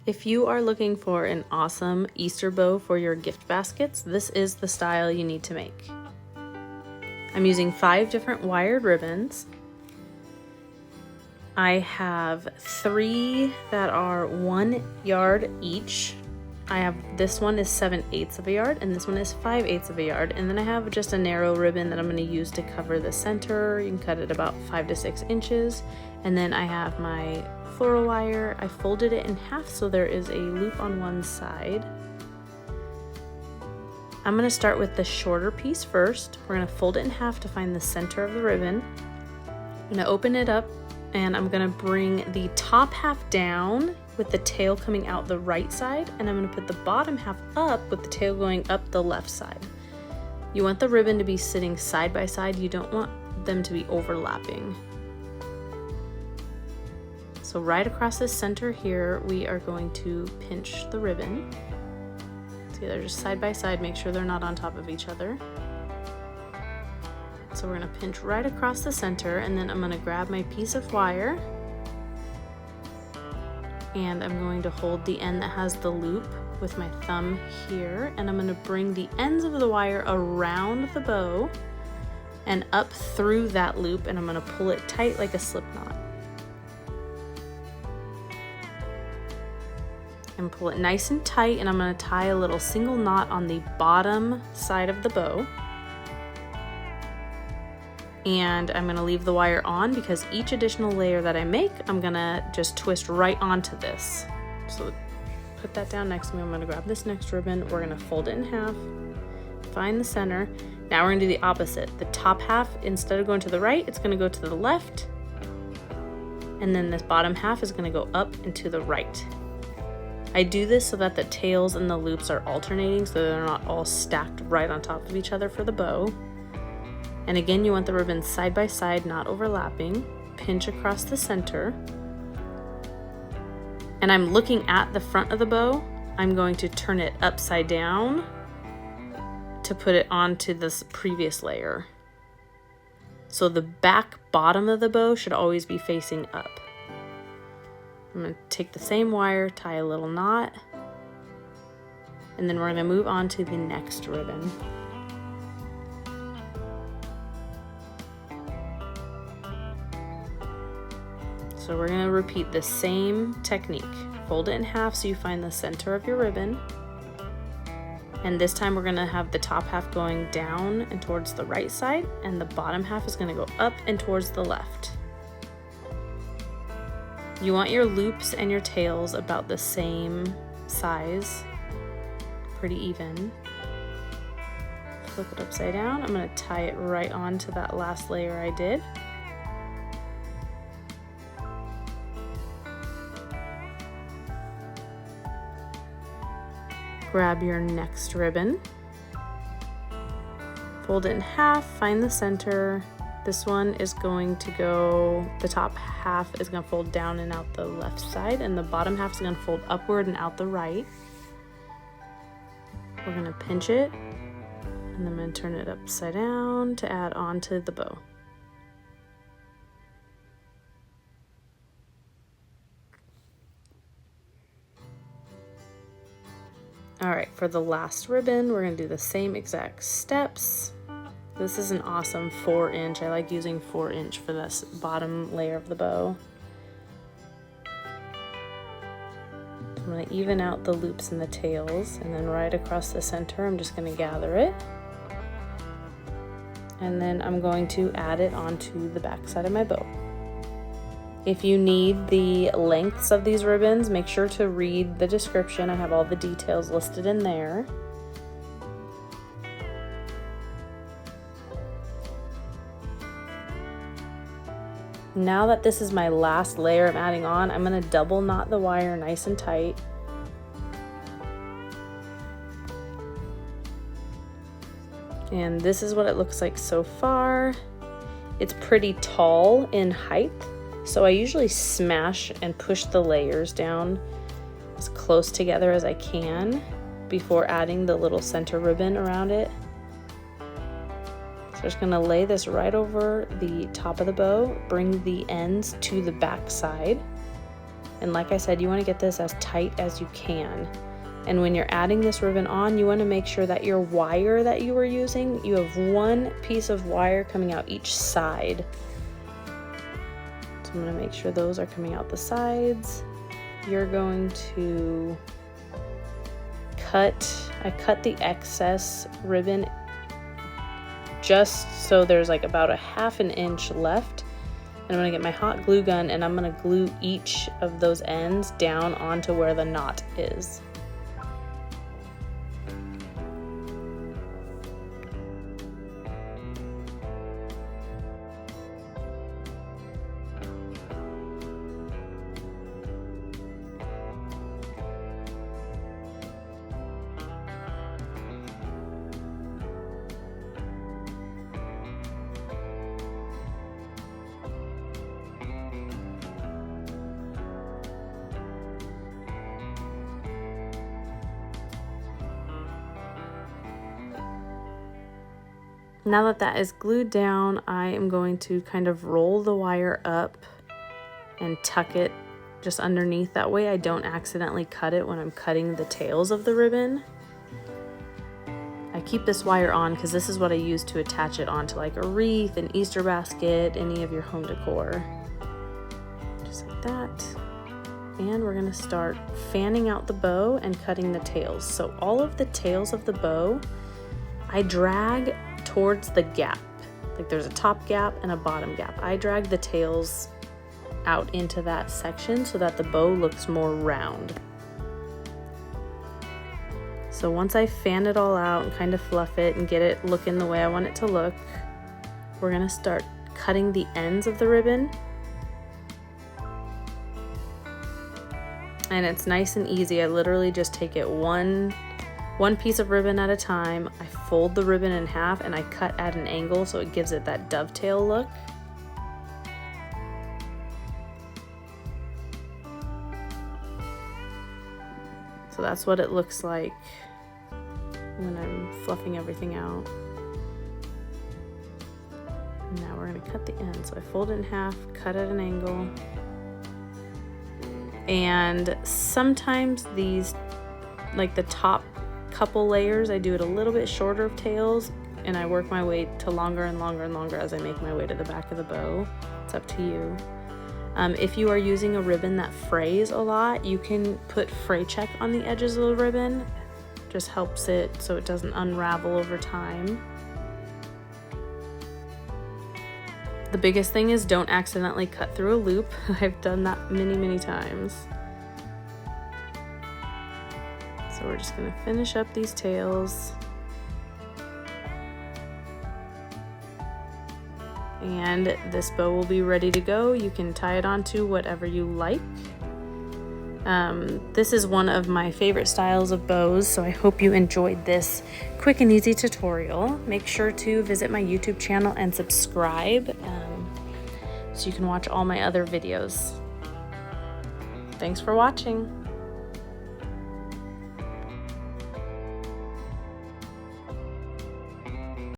If you are looking for an awesome Easter bow for your gift baskets, this is the style you need to make. I'm using 5 different wired ribbons. I have 3 that are 1 yard each. This one is 7/8 of a yard and this one is 5/8 of a yard. And then I have just a narrow ribbon that I'm going to use to cover the center. You can cut it about 5 to 6 inches. And then I have my floral wire. I folded it in half so there is a loop on one side. I'm going to start with the shorter piece first. We're going to fold it in half to find the center of the ribbon. I'm going to open it up and I'm going to bring the top half down with the tail coming out the right side, and I'm going to put the bottom half up with the tail going up the left side. You want the ribbon to be sitting side by side. You don't want them to be overlapping. So right across the center here, we are going to pinch the ribbon. See, they're just side by side. Make sure they're not on top of each other. So we're going to pinch right across the center, and then I'm going to grab my piece of wire and I'm going to hold the end that has the loop with my thumb here, and I'm going to bring the ends of the wire around the bow and up through that loop, and I'm going to pull it tight like a slip knot. And pull it nice and tight, and I'm going to tie a little single knot on the bottom side of the bow. And I'm going to leave the wire on because each additional layer that I make, I'm going to just twist right onto this. So put that down next to me. I'm going to grab this next ribbon. We're going to fold it in half, find the center. Now we're going to do the opposite. The top half, instead of going to the right, it's going to go to the left. And then this bottom half is going to go up and to the right. I do this so that the tails and the loops are alternating so they're not all stacked right on top of each other for the bow. And again, you want the ribbons side by side, not overlapping. Pinch across the center. And I'm looking at the front of the bow. I'm going to turn it upside down to put it onto this previous layer. So the back bottom of the bow should always be facing up. I'm going to take the same wire, tie a little knot, and then we're going to move on to the next ribbon. So we're going to repeat the same technique. Fold it in half so you find the center of your ribbon. And this time we're going to have the top half going down and towards the right side, and the bottom half is going to go up and towards the left. You want your loops and your tails about the same size, pretty even. Flip it upside down. I'm going to tie it right onto that last layer I did. Grab your next ribbon, fold it in half, find the center. This one is going to go, the top half is going to fold down and out the left side, and the bottom half is going to fold upward and out the right. We're going to pinch it, and then I'm going to turn it upside down to add on to the bow. All right, for the last ribbon, we're going to do the same exact steps. This is an awesome 4-inch. I like using 4-inch for this bottom layer of the bow. I'm going to even out the loops and the tails, and then right across the center, I'm just going to gather it. And then I'm going to add it onto the back side of my bow. If you need the lengths of these ribbons, make sure to read the description. I have all the details listed in there. Now that this is my last layer I'm adding on, I'm going to double knot the wire nice and tight. And this is what it looks like so far. It's pretty tall in height. So I usually smash and push the layers down as close together as I can before adding the little center ribbon around it. So I'm just going to lay this right over the top of the bow, bring the ends to the back side, And like I said, you want to get this as tight as you can. And when you're adding this ribbon on, you want to make sure that your wire that you were using, you have one piece of wire coming out each side. So I'm going to make sure those are coming out the sides. You're going to I cut the excess ribbon just so there's like about a ½ inch left. And I'm going to get my hot glue gun and I'm going to glue each of those ends down onto where the knot is. Now that that is glued down, I am going to kind of roll the wire up and tuck it just underneath. That way I don't accidentally cut it when I'm cutting the tails of the ribbon. I keep this wire on because this is what I use to attach it onto like a wreath, an Easter basket, any of your home decor. Just like that. And we're gonna start fanning out the bow and cutting the tails. So all of the tails of the bow, I drag towards the gap. Like there's a top gap and a bottom gap. I drag the tails out into that section so that the bow looks more round. So once I fan it all out and kind of fluff it and get it looking the way I want it to look, we're gonna start cutting the ends of the ribbon. And it's nice and easy. I literally just take it one piece of ribbon at a time. I fold the ribbon in half and I cut at an angle so it gives it that dovetail look. So that's what it looks like when I'm fluffing everything out. And now we're gonna cut the end. So I fold it in half, cut at an angle. And sometimes these, like the top couple layers, I do it a little bit shorter of tails and I work my way to longer and longer and longer as I make my way to the back of the bow. It's up to you. If you are using a ribbon that frays a lot, you can put fray check on the edges of the ribbon. Just helps it so it doesn't unravel over time. The biggest thing is don't accidentally cut through a loop. I've done that many times. So we're just gonna finish up these tails. And this bow will be ready to go. You can tie it onto whatever you like. This is one of my favorite styles of bows, so I hope you enjoyed this quick and easy tutorial. Make sure to visit my YouTube channel and subscribe so you can watch all my other videos. Thanks for watching.